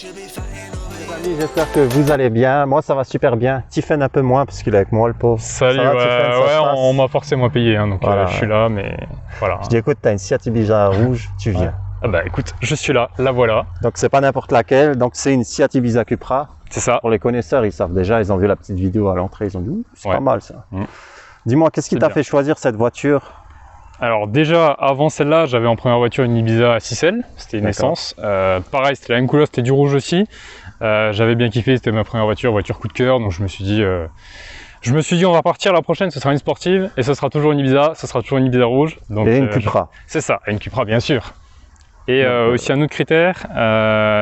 Les amis, j'espère que vous allez bien. Moi, ça va super bien. Tiffen un peu moins parce qu'il est avec moi, le pauvre. Salut, ça va, Tiffen, ça se passe on m'a forcément payé, hein, donc voilà. je suis là, mais voilà. Je dis, écoute, t'as une Seat Ibiza rouge, tu viens. Ouais. Ah bah écoute, je suis là, la voilà. Donc, c'est pas n'importe laquelle. Donc, c'est une Seat Ibiza Cupra. C'est ça. Pour les connaisseurs, ils savent déjà, ils ont vu la petite vidéo à l'entrée, ils ont dit, c'est pas mal ça. Dis-moi, qu'est-ce qui t'a fait choisir cette voiture? Alors déjà, avant celle-là, j'avais en première voiture une Ibiza 6L, c'était une essence. Pareil, c'était la même couleur, c'était du rouge aussi. J'avais bien kiffé, c'était ma première voiture coup de cœur, donc je me suis dit on va partir, la prochaine ce sera une sportive et ce sera toujours une Ibiza, ce sera toujours une Ibiza rouge. Donc, et une Cupra. C'est ça, une Cupra bien sûr. Et aussi un autre critère,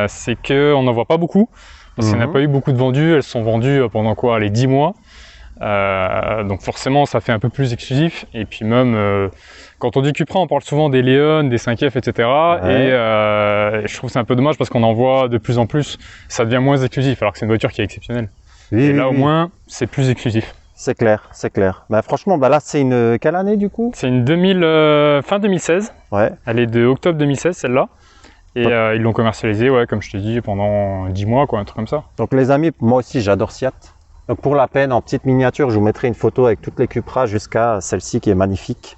c'est qu'on n'en voit pas beaucoup, parce qu'il n'y en a pas eu beaucoup de vendus, elles sont vendues pendant quoi, les 10 mois. Donc forcément ça fait un peu plus exclusif, et puis même quand on dit Cupra on parle souvent des Leon, des 5F, etc. Et je trouve que c'est un peu dommage parce qu'on en voit de plus en plus, ça devient moins exclusif alors que c'est une voiture qui est exceptionnelle. Et là au moins c'est plus exclusif. C'est clair, c'est clair. Bah, franchement, bah là c'est une quelle année du coup? C'est une fin 2016, elle est de octobre 2016 celle-là. Et ils l'ont commercialisée, comme je t'ai dit, pendant 10 mois, quoi, un truc comme ça. Donc les amis, moi aussi j'adore Seat. Donc pour la peine, en petite miniature, je vous mettrai une photo avec toutes les Cupra jusqu'à celle-ci qui est magnifique.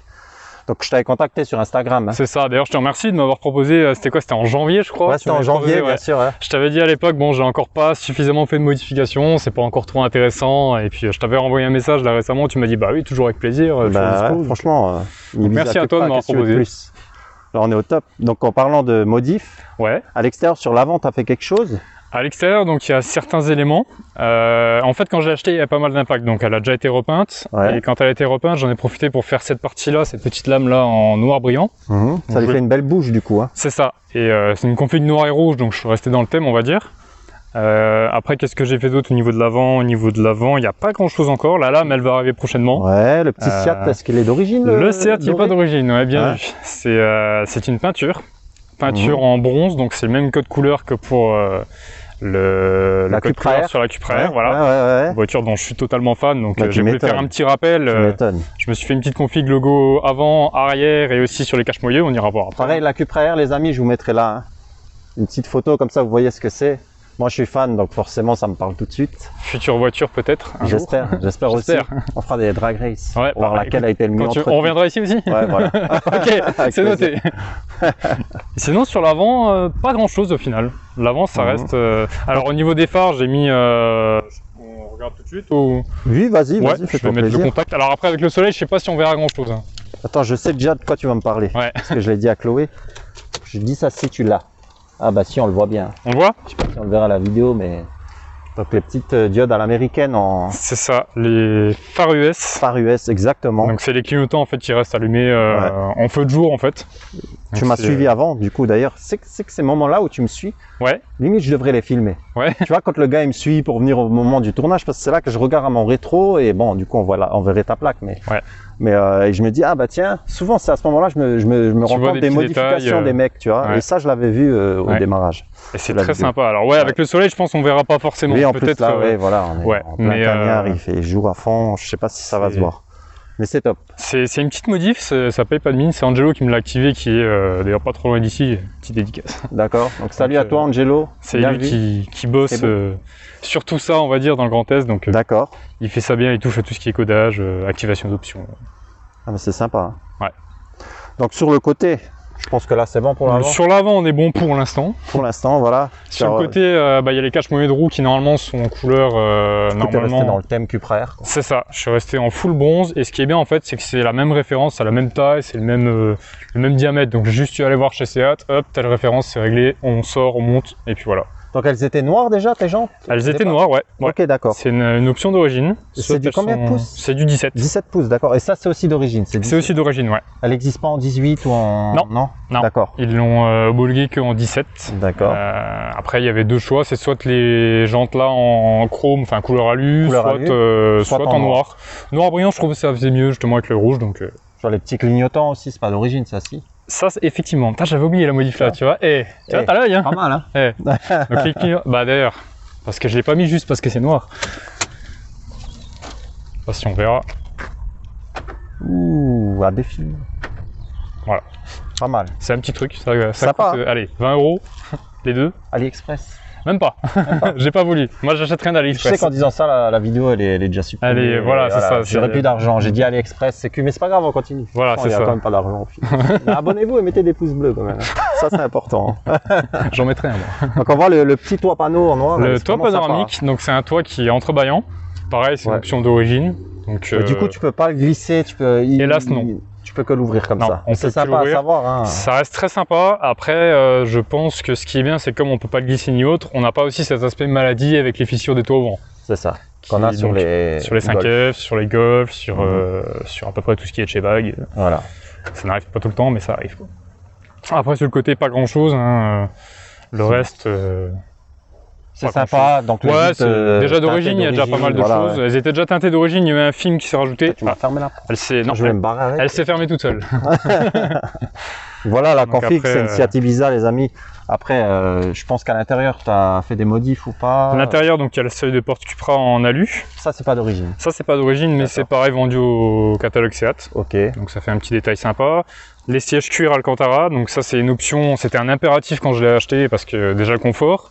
Donc je t'avais contacté sur Instagram. Hein. C'est ça, d'ailleurs je te remercie de m'avoir proposé, c'était quoi, c'était en janvier je crois? Ouais, c'était en janvier, bien sûr. Ouais. Je t'avais dit à l'époque, bon j'ai encore pas suffisamment fait de modifications, c'est pas encore trop intéressant, et puis je t'avais renvoyé un message là récemment, tu m'as dit bah oui, toujours avec plaisir. Bah, ouais, franchement, merci à toi de m'avoir proposé. Alors on est au top. Donc en parlant de modif, à l'extérieur sur l'avant, tu as fait quelque chose? À l'extérieur, donc il y a certains éléments. En fait, quand j'ai acheté, il y a pas mal d'impact. Donc, elle a déjà été repeinte. Et quand elle a été repeinte, j'en ai profité pour faire cette partie-là, cette petite lame-là en noir brillant. Ça lui fait une belle bouche du coup. Hein. C'est ça. Et c'est une config noir et rouge, donc je suis resté dans le thème, on va dire. Après, qu'est-ce que j'ai fait d'autre au niveau de l'avant? Au niveau de l'avant, il n'y a pas grand-chose encore. La lame, elle va arriver prochainement. Ouais, le petit Seat, est-ce qu'il est d'origine? Le Seat, il n'est pas d'origine, bien vu. C'est une peinture. Peinture en bronze, donc c'est le même code couleur que pour le code couleur sur la Cupra R, voilà. Une voiture dont je suis totalement fan, donc j'ai voulu faire un petit rappel. Je me suis fait une petite config logo avant, arrière et aussi sur les cache-moyeux, on ira voir après. Pareil, la Cupra R, les amis, je vous mettrai là hein. Une petite photo comme ça, vous voyez ce que c'est. Moi, je suis fan, donc forcément, ça me parle tout de suite. Future voiture peut-être. J'espère aussi. On fera des drag race. Pour voir laquelle a été le mieux. On reviendra ici aussi. Ouais, voilà. Ok, c'est noté. Sinon, sur l'avant, pas grand-chose au final. L'avant, ça reste. Alors, au niveau des phares, j'ai mis. On regarde tout de suite ou... Oui, vas-y, je vais mettre le contact. Alors après, avec le soleil, je sais pas si on verra grand-chose. Hein. Attends, je sais déjà de quoi tu vas me parler. Parce que je l'ai dit à Chloé. Je dis ça si tu l'as. Ah bah si, on le voit bien. On le voit? Je sais pas si on le verra à la vidéo, mais... Donc les petites diodes à l'américaine en... C'est ça, les phares US. Phares US, exactement. Donc c'est les clignotants en fait qui restent allumés en feu de jour en fait. Tu m'as suivi avant, du coup d'ailleurs. C'est que ces moments-là où tu me suis, limite je devrais les filmer. Tu vois, quand le gars il me suit pour venir au moment du tournage, parce que c'est là que je regarde à mon rétro et bon, du coup on verrait ta plaque, mais... et je me dis, ah bah tiens, souvent c'est à ce moment-là je me rends compte des modifications des mecs, tu vois. Et ça, je l'avais vu au démarrage. Et c'est très sympa. Alors avec le soleil, je pense qu'on verra pas forcément. Oui, en plus là, voilà, on est en plein cagnard, il fait jour à fond, je sais pas si ça va se voir. Mais c'est top. C'est une petite modif, ça paye pas de mine, c'est Angelo qui me l'a activé, qui est d'ailleurs pas trop loin d'ici, petite dédicace. D'accord, donc salut à toi Angelo. C'est lui qui bosse sur tout ça, on va dire, dans le Grand Est, donc il fait ça bien, il touche à tout ce qui est codage, activation d'options. Ah mais c'est sympa. Hein. Donc sur le côté, je pense que là c'est bon pour l'avant. Sur l'avant on est bon pour l'instant. Pour l'instant, voilà. Sur le côté, il y a les cache-moyeux de roue qui normalement sont en couleur normalement. Resté dans le thème Cupra R. C'est ça, je suis resté en full bronze et ce qui est bien en fait c'est que c'est la même référence, c'est la même taille, c'est le même diamètre. Donc juste tu vas aller voir chez Seat, hop, telle référence, c'est réglé, on sort, on monte et puis voilà. Donc elles étaient noires déjà tes jantes? Elles étaient noires, ouais. Ok, d'accord. C'est une option d'origine. C'est du combien de pouces? C'est du 17. 17 pouces, d'accord. Et ça c'est aussi d'origine? C'est aussi d'origine, ouais. Elle n'existe pas en 18 ou en... Non. D'accord. Ils l'ont homologué qu'en 17. D'accord. Après il y avait deux choix, c'est soit les jantes là en chrome, enfin couleur alu, soit en noir. Noir brillant, je trouve que ça faisait mieux justement avec le rouge, donc... Genre les petits clignotants aussi, c'est pas d'origine ça, si? Ça, effectivement. J'avais oublié la modif là, tu vois. Tu vois, t'as l'œil, hein. Pas mal, hein. Donc les clignotants... Bah d'ailleurs, parce que je l'ai pas mis juste parce que c'est noir. Pas si on verra. Ouh, à défi. Voilà. Pas mal. C'est un petit truc. Ça sympa. coûte, allez, 20 €, les deux. AliExpress. Même pas. J'ai pas voulu. Moi, j'achète rien d'AliExpress. Je sais qu'en disant ça, la vidéo, elle est déjà supprimée. Allez, voilà, c'est ça. J'aurais plus d'argent. J'ai dit AliExpress, c'est que, mais c'est pas grave, on continue. Voilà, c'est ça. Il n'y a quand même pas d'argent au final. Abonnez-vous et mettez des pouces bleus quand même. Ça, c'est important. J'en mettrai un, moi. Donc, on voit le petit toit panneau en noir. Le toit panoramique, donc c'est un toit qui est entrebâillant. Pareil, c'est une option d'origine. Donc, du coup, tu peux pas le glisser. Hélas, non. Tu peux que l'ouvrir comme ça. C'est sympa à savoir. Hein. Ça reste très sympa. Après, je pense que ce qui est bien, c'est comme on peut pas le glisser ni autre, on n'a pas aussi cet aspect maladie avec les fissures des toits au vent. C'est ça. Qu'on a sur les 5F, sur les Golf, sur à peu près tout ce qui est de chez Bag. Voilà. Ça n'arrive pas tout le temps, mais ça arrive. Après, sur le côté, pas grand chose. Hein. Le reste. C'est sympa. Donc, déjà d'origine, il y a déjà pas mal de choses. Elles étaient déjà teintées d'origine. Il y avait un film qui s'est rajouté. Tu m'as fermé la porte. Non, je vais me barrer avec. Elle s'est fermée toute seule. Voilà la config, c'est une Seat Ibiza, les amis. Après, je pense qu'à l'intérieur, tu as fait des modifs ou pas? À l'intérieur, donc il y a le seuil de porte Cupra en alu. Ça, c'est pas d'origine. Ça, c'est pas d'origine, mais c'est pareil vendu au catalogue Seat. Ok. Donc ça fait un petit détail sympa. Les sièges cuir Alcantara, donc ça c'est une option, c'était un impératif quand je l'ai acheté parce que déjà le confort.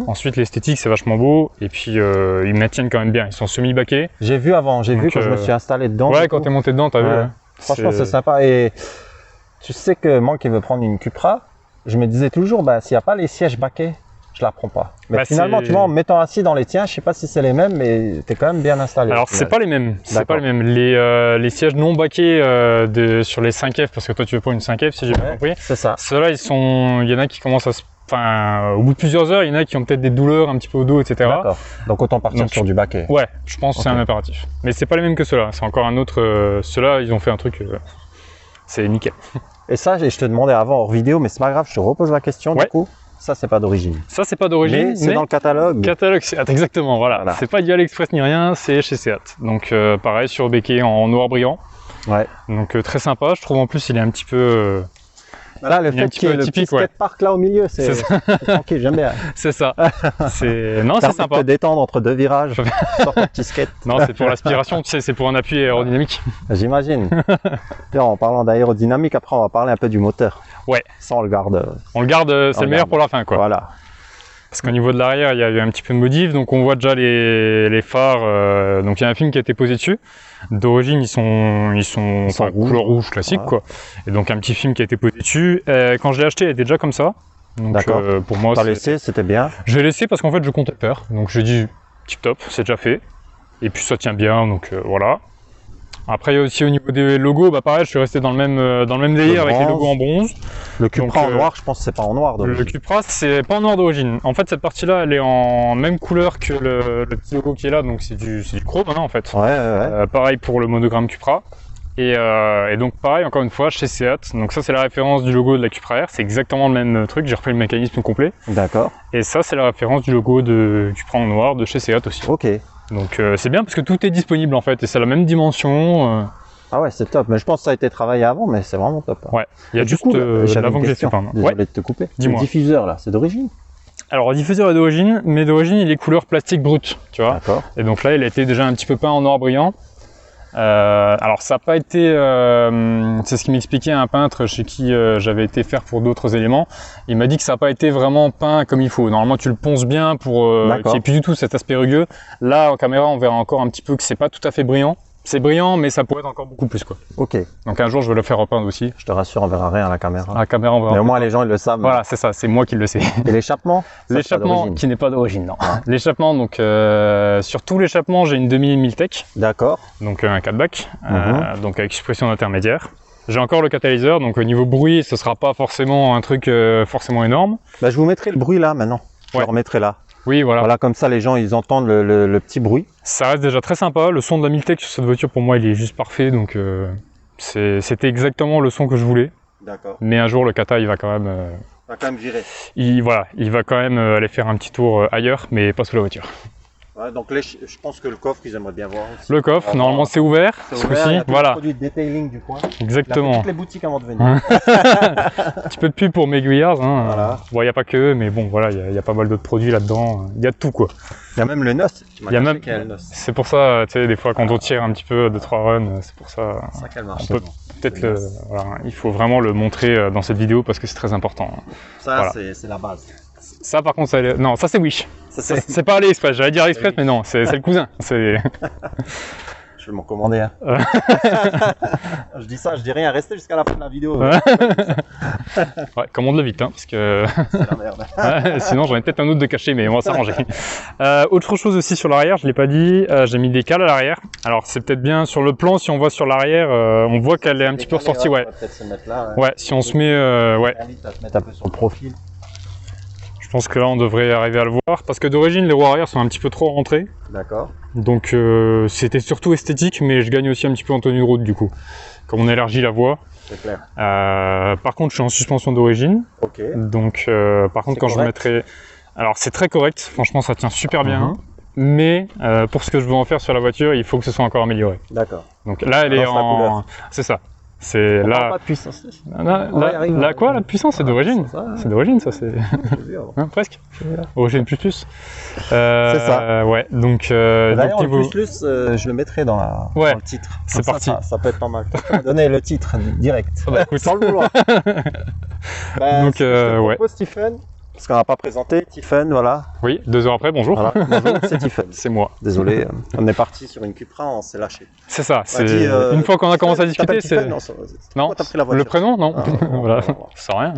Ensuite l'esthétique c'est vachement beau et puis ils maintiennent quand même bien, ils sont semi-baqués. J'ai vu avant, quand je me suis installé dedans. Ouais, quand t'es monté dedans, t'as vu. Ouais. Franchement c'est sympa et tu sais que moi qui veux prendre une Cupra, je me disais toujours s'il n'y a pas les sièges baqués, je la prends pas. Mais finalement, tu vois, en me mettant assis dans les tiens, je sais pas si c'est les mêmes, mais tu es quand même bien installé. Alors, c'est pas les mêmes. C'est pas les mêmes. Les sièges non baqués sur les 5F, parce que toi, tu veux pas une 5F, si j'ai bien compris. C'est ça. Ceux-là, il y en a qui commencent à se... Enfin, au bout de plusieurs heures, il y en a qui ont peut-être des douleurs un petit peu au dos, etc. D'accord. Donc, autant partir sur du baquet. Ouais, je pense que c'est un impératif. Mais c'est pas les mêmes que ceux-là. C'est encore un autre... Ceux-là, ils ont fait un truc... c'est nickel. Et ça, je te demandais avant hors vidéo, mais c'est pas grave, je te repose la question du coup. Ça, c'est pas d'origine. Ça, c'est pas d'origine. Mais c'est dans le catalogue. Catalogue Seat, exactement, voilà. C'est pas du AliExpress ni rien, c'est chez Seat. Donc, pareil, sur béquet en noir brillant. Ouais. Donc, très sympa. Je trouve en plus, il est un petit peu... Voilà, le fait qu'il y ait le petit skatepark là au milieu, c'est tranquille, j'aime bien. C'est ça. Non, c'est sympa. Te détendre entre deux virages, sur ton petit skate. Non, c'est pour l'aspiration, tu sais, c'est pour un appui aérodynamique. J'imagine. En parlant d'aérodynamique, après on va parler un peu du moteur. Ouais. Ça on le garde. On le garde, c'est le meilleur pour la fin, quoi. Voilà. Parce qu'au niveau de l'arrière, il y a eu un petit peu de modif, donc on voit déjà les phares. Donc il y a un film qui a été posé dessus. D'origine, ils sont couleur rouge classique, quoi. Et donc un petit film qui a été posé dessus. Quand je l'ai acheté, elle était déjà comme ça. D'accord. Pour moi, t'as laissé, c'était bien. J'ai laissé parce qu'en fait, je comptais le faire. Donc j'ai dit tip top, c'est déjà fait. Et puis ça tient bien, donc voilà. Après, il y a aussi au niveau des logos, pareil, je suis resté dans le même délire avec les logos en bronze. Le Cupra en noir, je pense que c'est pas en noir d'origine. Le Cupra, c'est pas en noir d'origine. En fait, cette partie-là, elle est en même couleur que le petit logo qui est là, donc c'est du chrome, hein, en fait. Ouais. Pareil pour le monogramme Cupra. Et donc pareil, encore une fois, chez Seat. Donc ça, c'est la référence du logo de la Cupra R. C'est exactement le même truc. J'ai repris le mécanisme complet. D'accord. Et ça, c'est la référence du logo de Cupra en noir de chez Seat aussi. Ok. Donc c'est bien parce que tout est disponible en fait et c'est la même dimension. Ah ouais, c'est top. Mais je pense que ça a été travaillé avant, mais c'est vraiment top. Ouais. Il y a du coup, l'avant que j'ai fait. Désolé de te couper. Dis-moi. Le diffuseur là, c'est d'origine? Alors le diffuseur est d'origine, mais d'origine il est couleur plastique brut, tu vois. D'accord. Et donc là, il a été déjà un petit peu peint en noir brillant. Alors ça n'a pas été, c'est ce qui m'expliquait un peintre chez qui j'avais été faire pour d'autres éléments. Il m'a dit que ça n'a pas été vraiment peint comme il faut. Normalement tu le ponces bien pour qu'il n'y ait plus du tout cet aspect rugueux. Là en caméra on verra encore un petit peu que c'est pas tout à fait brillant. C'est brillant mais ça pourrait être encore beaucoup plus, quoi. Ok. Donc un jour je vais le faire repeindre aussi. Je te rassure, on verra rien à la caméra. À la caméra on verra. Mais au moins les gens ils le savent. Voilà, c'est ça, c'est moi qui le sais. Et l'échappement? L'échappement qui n'est pas d'origine, non. L'échappement, donc sur tout l'échappement j'ai une demi-Miltech. D'accord. Donc un 4-bac, donc avec suppression d'intermédiaire. J'ai encore le catalyseur, donc au niveau bruit ce sera pas forcément un truc forcément énorme. Bah, je vous mettrai le bruit là maintenant. Je le remettrai là. Oui, voilà. Voilà, comme ça les gens ils entendent le petit bruit. Ça reste déjà très sympa. Le son de la Miltech sur cette voiture pour moi il est juste parfait, donc c'était exactement le son que je voulais. D'accord. Mais un jour le Kata il va quand même virer. Il va quand même aller faire un petit tour ailleurs, mais pas sous la voiture. Ouais, donc je pense que le coffre ils aimeraient bien voir aussi. Le coffre, normalement c'est ouvert. C'est ouvert, il y a tous les produits de detailing du coin. Exactement. Il a toutes les boutiques avant de venir. Un petit peu de pub pour m'aiguillards. Hein. Voilà. Bon, il n'y a pas que, mais bon, voilà, il y a pas mal d'autres produits là-dedans. Il y a de tout, quoi. Il y a même le NOS. Il y a même. C'est pour ça, tu sais, des fois quand on tire un petit peu 2-3 runs, c'est pour ça. Ça qu'elle marche. Peut-être voilà, il faut vraiment le montrer dans cette vidéo parce que c'est très important. Ça, voilà. C'est la base. Ça, par contre, non, ça c'est Wish. C'est pas AliExpress. J'allais dire AliExpress, mais non, c'est le cousin. Je vais m'en commander un. Je dis ça, je dis rien, restez jusqu'à la fin de la vidéo. Ouais, commande-le vite, hein, parce que c'est la merde. Sinon j'en ai peut-être un autre de caché, mais on va s'arranger. Autre chose aussi sur l'arrière, je l'ai pas dit, j'ai mis des cales à l'arrière. Alors c'est peut-être bien sur le plan, si on voit sur l'arrière, on voit qu'elle est un petit peu ressortie. Ouais. On va peut-être se mettre là. Ouais, si on se met, ouais. Je t'invite à te mettre un peu sur le profil. Je pense que là on devrait arriver à le voir, parce que d'origine les roues arrière sont un petit peu trop rentrées. D'accord. Donc c'était surtout esthétique, mais je gagne aussi un petit peu en tenue de route du coup, comme on élargit la voie. C'est clair. Par contre je suis en suspension d'origine. Ok. Donc par contre quand je mettrai... Alors c'est très correct, franchement ça tient super bien. Mais pour ce que je veux en faire sur la voiture, il faut que ce soit encore amélioré. D'accord. Donc là elle est en... C'est ça. C'est là. Pas de puissance. Là quoi, la puissance, c'est d'origine. C'est d'origine, ça, c'est. Hein, presque. Origine plus. C'est ça. Ouais, donc. D'ailleurs, le plus, je le mettrai dans le titre. C'est parti. Ça peut être pas mal. Donner le titre direct. Bah, écoute. Sans le vouloir. Donc, ouais. Stephen. Parce qu'on n'a pas présenté, Tiffen, voilà. Oui, 2 heures après, bonjour. Voilà, bonjour, c'est Tiffen. C'est moi. Désolé, on est parti sur une Cupra, on s'est lâché. C'est ça, une fois qu'on a commencé à discuter, c'est... Non, t'as pris la voiture. Le prénom, non. Voilà, ça sert à rien.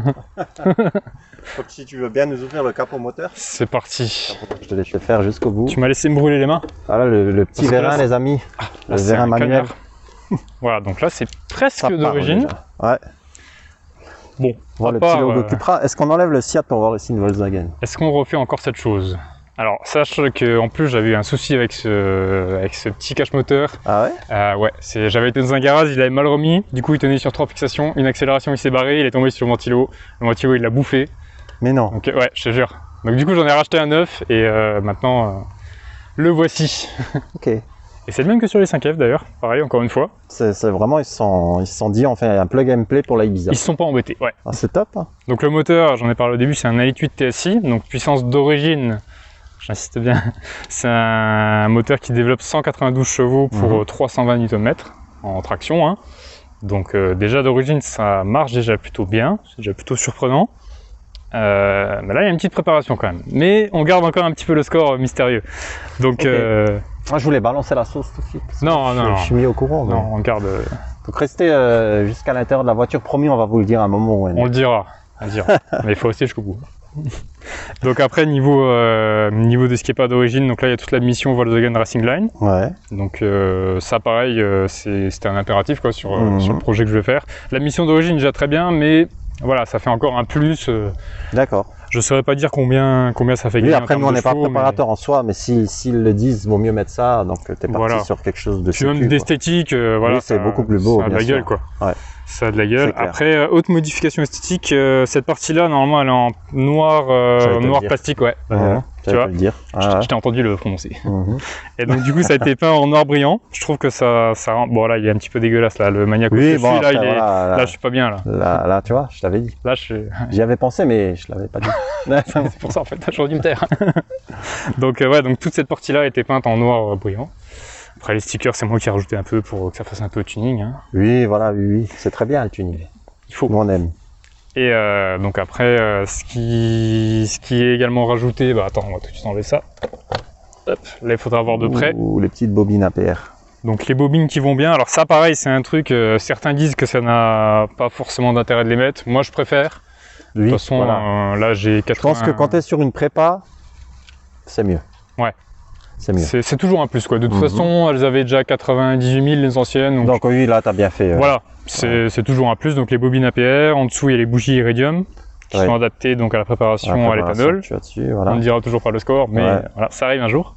Donc si tu veux bien nous ouvrir le capot moteur. C'est parti. Je te laisse le faire jusqu'au bout. Tu m'as laissé me brûler les mains. Voilà, le petit vérin, les amis. Le vérin manuel. Voilà, donc là, c'est presque d'origine. Ouais. Bon, voilà le petit logo Cupra. Est-ce qu'on enlève le Seat pour voir ici une Volkswagen? Est-ce qu'on refait encore cette chose? Alors, sache qu'en plus, j'avais eu un souci avec ce petit cache moteur. Ah ouais? Ouais, j'avais été dans un garage, il avait mal remis. Du coup, il tenait sur 3 fixations. Une accélération, il s'est barré, il est tombé sur le ventilo. Le ventilo, il l'a bouffé. Mais non. Donc, ouais, je te jure. Donc, du coup, j'en ai racheté un neuf et maintenant, le voici. Ok. Et c'est le même que sur les 5F d'ailleurs, pareil encore une fois. C'est vraiment, ils se sont dit, on fait un plug and play pour la Ibiza. Ils se sont pas embêtés, ouais. Ah, c'est top. Hein. Donc le moteur, j'en ai parlé au début, c'est un 1.8 TSI, donc puissance d'origine, j'insiste bien, c'est un moteur qui développe 192 chevaux pour 320 Nm en traction. Hein. Donc déjà d'origine, ça marche déjà plutôt bien, c'est déjà plutôt surprenant. Mais là, il y a une petite préparation quand même. Mais on garde encore un petit peu le score mystérieux. Donc... Moi, je voulais balancer la sauce tout de suite. Non. Je suis mis au courant. Non, on garde. Donc restez jusqu'à l'intérieur de la voiture. Promis, on va vous le dire à un moment. On le dira. Mais il faut rester jusqu'au bout. Donc après, niveau de ce qui n'est pas d'origine, donc là, il y a toute la mission Volkswagen Racing Line. Ouais. Donc ça, pareil, c'était un impératif quoi, sur le projet que je vais faire. La mission d'origine, déjà très bien, mais voilà, ça fait encore un plus. D'accord. Je ne saurais pas dire combien ça fait gagner. Oui, après, nous, on n'est pas préparateur en soi, mais s'ils le disent, il vaut mieux mettre ça. Donc, tu es parti sur quelque chose de sécu. Puis même d'esthétique, voilà. Oui, c'est beaucoup plus beau. Ça a de la gueule, quoi. Ouais. Ça a de la gueule. Après, autre modification esthétique, cette partie-là, normalement, elle est en noir plastique, ouais. Tu vois, je t'ai entendu le prononcer. Et donc du coup ça a été peint en noir brillant. Je trouve que ça rend... Bon là il est un petit peu dégueulasse là, le Maniaco là, là je suis pas bien là. Là tu vois, je t'avais dit. Là j'y avais pensé mais je l'avais pas dit. C'est pour ça en fait, j'aurais dû me taire. Donc ouais, donc toute cette partie là a été peinte en noir brillant. Après les stickers c'est moi qui ai rajouté un peu pour que ça fasse un peu de tuning. Hein. Oui voilà, oui. C'est très bien le tuning. Il faut. Nous on aime. Et donc après, ce qui est également rajouté, bah attends, on va tout de suite enlever ça. Hop, là il faudra voir de près. Ou les petites bobines APR. Donc les bobines qui vont bien. Alors ça pareil, c'est un truc, certains disent que ça n'a pas forcément d'intérêt de les mettre. Moi je préfère. Oui, de toute façon, là j'ai 80... Je pense que quand tu es sur une prépa, c'est mieux. Ouais. C'est mieux. C'est toujours un plus quoi. De toute façon, elles avaient déjà 98 000 les anciennes. Donc oui, là tu as bien fait. Voilà. C'est toujours un plus, donc les bobines APR, en dessous il y a les bougies Iridium qui sont adaptées donc à la préparation à l'éthanol. Voilà. On ne dira toujours pas le score, mais voilà, ça arrive un jour.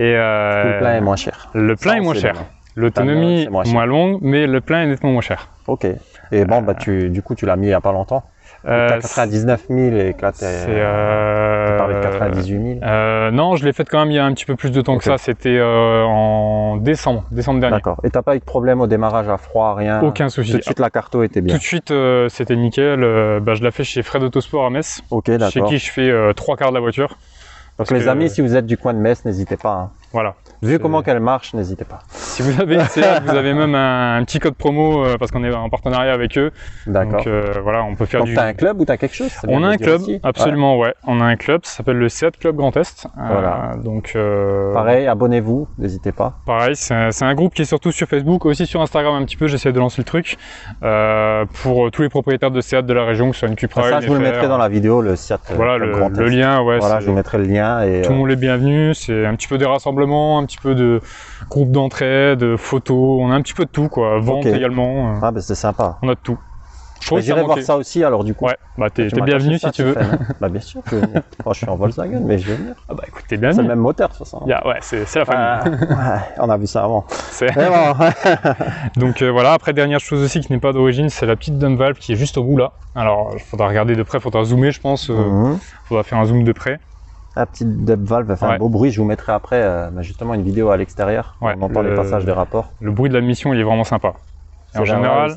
Et le plein est moins cher. Le plein est moins cher. L'autonomie moins longue, mais le plein est nettement moins cher. Ok. Et bon, bah du coup tu l'as mis il n'y a pas longtemps. 99 000 et que là tu parlais de 98 000. Non, je l'ai fait quand même il y a un petit peu plus de temps que ça. C'était en décembre dernier. D'accord. Et t'as pas eu de problème au démarrage à froid, rien? Aucun souci. Tout de suite la carto était bien. Tout de suite c'était nickel. Je la fais chez Fred Autosport à Metz. Ok, d'accord. Chez qui je fais 3 quarts de la voiture. Donc les amis, si vous êtes du coin de Metz, n'hésitez pas. Hein. Voilà. Vu comment qu'elle marche, n'hésitez pas. Si vous avez une Seat, vous avez même un petit code promo parce qu'on est en partenariat avec eux. D'accord. Donc voilà, on peut faire Donc, tu as un club ou tu as quelque chose? On a un club, absolument, ouais. On a un club, ça s'appelle le Seat Club Grand Est. Voilà. Donc, pareil, abonnez-vous, n'hésitez pas. Pareil, c'est un groupe qui est surtout sur Facebook, aussi sur Instagram un petit peu, j'essaie de lancer le truc. Pour tous les propriétaires de Seat de la région, que ce soit une Cupra, ça, je vous le mettrai dans la vidéo, le Seat voilà, Club Grand Est. Le lien, ouais. Voilà, je vous mettrai le lien. Et, tout le monde est bienvenu, c'est un petit peu des rassemblements, un petit peu de groupe d'entraide, de photos, on a un petit peu de tout, quoi. Vente également. Ah, ben c'est sympa. On a de tout. J'irai voir ça aussi, alors du coup. Ouais, bah t'es bienvenu si tu veux. Bah bien sûr, je vais venir. Moi, je suis en Volkswagen, mais je vais venir. Ah bah écoute, t'es bienvenu. C'est le même moteur, de toute façon. Ouais, c'est la famille. Ouais, on a vu ça avant. Bon. Donc voilà, après, dernière chose aussi qui n'est pas d'origine, c'est la petite dump valve qui est juste au bout là. Alors, il faudra regarder de près, il faudra zoomer, je pense. Faudra faire un zoom de près. La petite dump valve va faire un beau bruit, je vous mettrai après justement une vidéo à l'extérieur. On entend les passages des rapports. Le bruit de la mission, il est vraiment sympa. En général...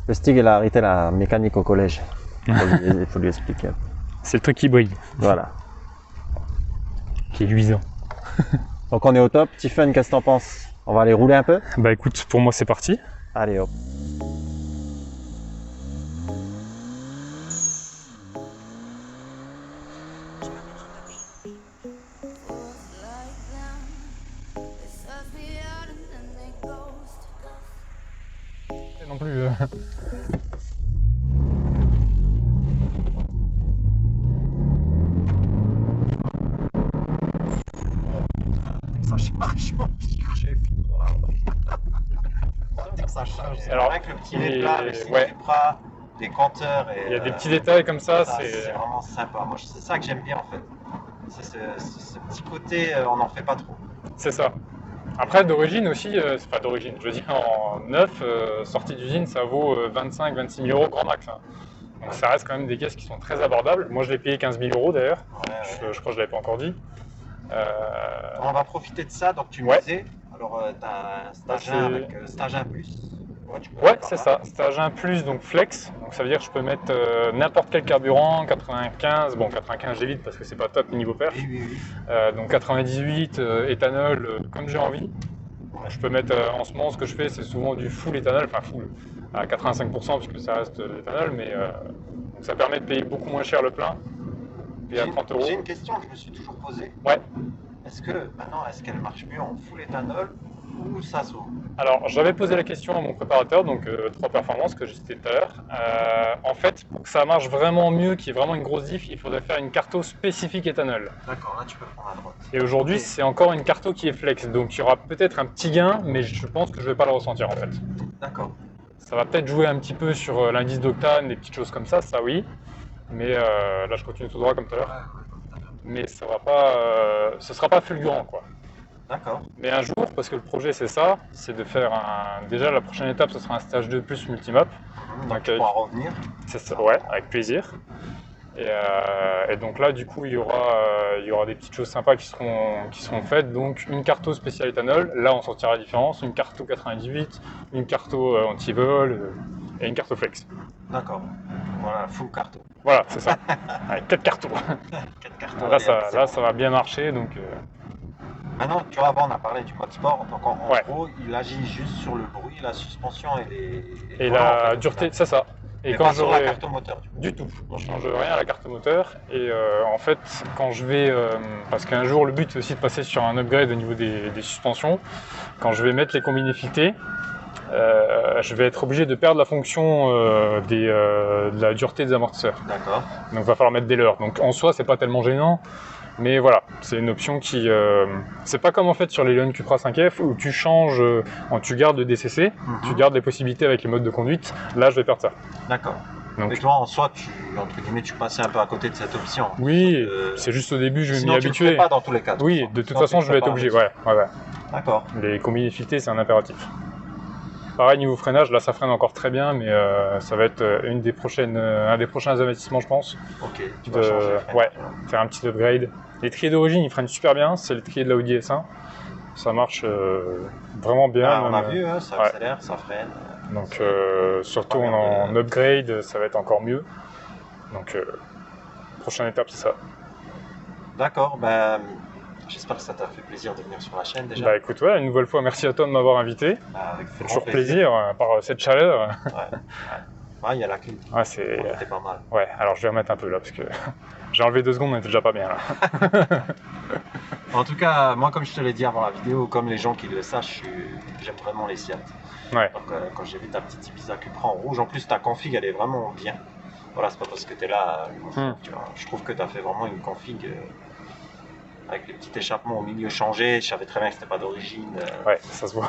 Le Stig, il a arrêté la mécanique au collège. Il faut lui expliquer. C'est le truc qui brille. Voilà. Qui est luisant. Donc on est au top. Tiffen, qu'est-ce que t'en penses? On va aller rouler un peu? Bah écoute, pour moi c'est parti. Allez hop. Non plus. Ça change. Alors, avec le petit plat, le Cupra, des compteurs et. Il y a des petits détails comme ça. C'est vraiment sympa. Moi, c'est ça que j'aime bien en fait. C'est ce petit côté, on n'en fait pas trop. C'est ça. Après, d'origine aussi, c'est pas d'origine, je veux dire en neuf, sortie d'usine, ça vaut 25-26 000 € grand max. Hein. Donc ça reste quand même des caisses qui sont très abordables. Moi, je l'ai payé 15 000 € d'ailleurs. Je crois que je l'avais pas encore dit. On va profiter de ça. Donc tu me disais, alors tu as un stage 1 avec stage 1 plus. Ouais, c'est ça, stage 1 plus, donc flex. Donc ça veut dire que je peux mettre n'importe quel carburant, 95, bon 95 j'évite parce que c'est pas top niveau perf. Donc 98, éthanol, comme j'ai envie. Je peux mettre en ce moment, ce que je fais, c'est souvent du full éthanol, enfin full à 85% puisque ça reste l'éthanol, mais donc ça permet de payer beaucoup moins cher le plein. Et à 30 €. J'ai une question que je me suis toujours posée. Ouais. Est-ce qu'elle marche mieux en full éthanol ou SASO? Alors, j'avais posé la question à mon préparateur, donc 3 Performances que j'ai cité tout à l'heure. En fait, pour que ça marche vraiment mieux, qu'il y ait vraiment une grosse diff, il faudrait faire une carto spécifique éthanol. D'accord, là tu peux prendre à droite. Et aujourd'hui, c'est encore une carto qui est flex, donc il y aura peut-être un petit gain, mais je pense que je ne vais pas le ressentir en fait. D'accord. Ça va peut-être jouer un petit peu sur l'indice d'octane, des petites choses comme ça oui. Mais là, je continue tout droit comme tout à l'heure. Mais ça va pas, ce sera pas fulgurant quoi. D'accord. Mais un jour, parce que le projet c'est ça, c'est de faire déjà la prochaine étape, ce sera un stage 2 plus multimap. Donc tu pourras revenir. C'est ça, ouais, avec plaisir. Et donc là, du coup, il y aura des petites choses sympas qui seront faites. Donc une carto spéciale éthanol, là on sortira la différence, une carto 98, une carto anti-vol et une carto flex. D'accord. Voilà, full carto. Voilà, c'est ça. Avec 4 cartos. 4 cartos. Là, ça va bien marcher. Donc, Maintenant, tu vois, avant on a parlé du mode sport. Donc en gros, il agit juste sur le bruit, la suspension et la dureté, c'est ça. Et quand j'aurai la carte moteur du tout, on ne change rien à la carte moteur. Et en fait, quand je vais, parce qu'un jour le but c'est aussi de passer sur un upgrade au niveau des suspensions, quand je vais mettre les combinés filetés, je vais être obligé de perdre la fonction de la dureté des amortisseurs. D'accord. Donc il va falloir mettre des leurres. Donc en soi, c'est pas tellement gênant. Mais voilà, c'est une option qui... c'est pas comme en fait sur les Leon Cupra 5F où tu changes, tu gardes le DCC, tu gardes les possibilités avec les modes de conduite. Là, je vais perdre ça. D'accord. Mais toi, en soi, tu passais un peu à côté de cette option. Oui, c'est juste au début, je vais m'y habituer. Sinon, tu le fais pas dans tous les cas. Oui, de toute façon, je vais être obligé. Ouais. D'accord. Les combinés filetés, c'est un impératif. Pareil, niveau freinage, là, ça freine encore très bien, mais ça va être un des prochains investissements, je pense. Ok. Faire un petit upgrade. Les triers d'origine, ils freinent super bien. C'est le trier de la Audi S1. Ça marche vraiment bien. On a vu, ça accélère, ça freine. Donc, surtout en upgrade, ça va être encore mieux. Donc, prochaine étape, c'est ça. D'accord. J'espère que ça t'a fait plaisir de venir sur la chaîne déjà. Bah écoute, ouais, une nouvelle fois, merci à toi de m'avoir invité. Avec c'est toujours plaisir par cette chaleur. Ouais, il y a la clim. Ouais, c'était pas mal. Ouais, alors je vais remettre un peu là parce que j'ai enlevé 2 secondes, on était déjà pas bien là. En tout cas, moi, comme je te l'ai dit avant la vidéo, comme les gens qui le sachent, j'aime vraiment les Seat. Ouais. Donc, quand j'ai vu ta petite Ibiza Cupra en rouge, en plus ta config elle est vraiment bien. Voilà, c'est pas parce que tu es là, tu vois, je trouve que tu as fait vraiment une config avec les petits échappements au milieu changés. Je savais très bien que c'était pas d'origine. Ouais, ça se voit.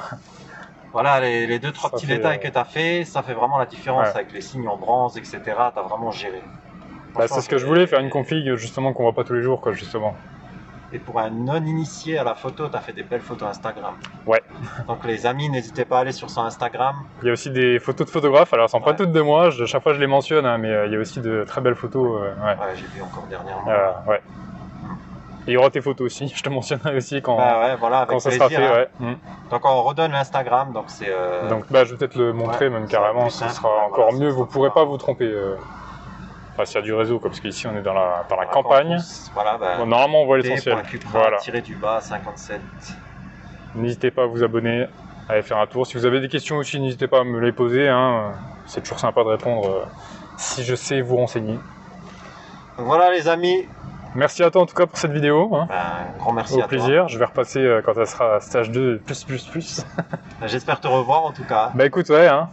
Voilà, les 2-3 petits détails que tu as fait, ça fait vraiment la différence avec les signes en bronze, etc. Tu as vraiment géré. Bah, c'est ce que je voulais, faire une config justement qu'on voit pas tous les jours, quoi, justement. Et pour un non-initié à la photo, tu as fait des belles photos Instagram. Ouais. Donc les amis, n'hésitez pas à aller sur son Instagram. Il y a aussi des photos de photographes, alors elles sont pas toutes de moi, chaque fois je les mentionne, hein, mais il y a aussi de très belles photos. Ouais, j'ai vu encore dernièrement. Ouais. Et il y aura tes photos aussi, je te mentionnerai aussi quand, voilà, quand ça sera fait. Hein. Donc on redonne l'Instagram, donc c'est... Donc bah, je vais peut-être le montrer même carrément, ce sera encore mieux, vous pourrez pas vous tromper. Enfin, s'il y a du réseau, parce qu'ici on est dans la campagne. Voilà, bon, normalement on voit l'essentiel. Voilà. Tiré du bas, 57. N'hésitez pas à vous abonner, à aller faire un tour. Si vous avez des questions aussi, n'hésitez pas à me les poser. Hein. C'est toujours sympa de répondre si je sais vous renseigner. Donc voilà les amis. Merci à toi en tout cas pour cette vidéo. Hein. Un grand merci à toi. Au plaisir. Je vais repasser quand ça sera stage 2 plus. J'espère te revoir en tout cas. Bah écoute, ouais. Hein.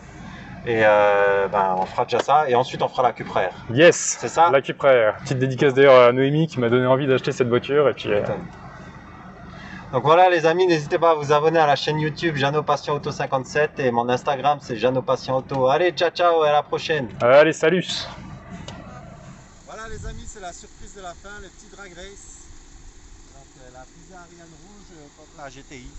Et on fera déjà ça et ensuite on fera la Cupra R. Yes, c'est ça. La Cupra R. Petite dédicace d'ailleurs à Noémie qui m'a donné envie d'acheter cette voiture et puis. Donc voilà les amis, n'hésitez pas à vous abonner à la chaîne YouTube Jeannot Patient Auto 57 et mon Instagram c'est Jeannot Patient Auto. Allez, ciao et à la prochaine. Allez, salut. Voilà les amis, c'est la surprise de la fin, le petit drag race. Donc la fusée Ariane rouge contre la GTI.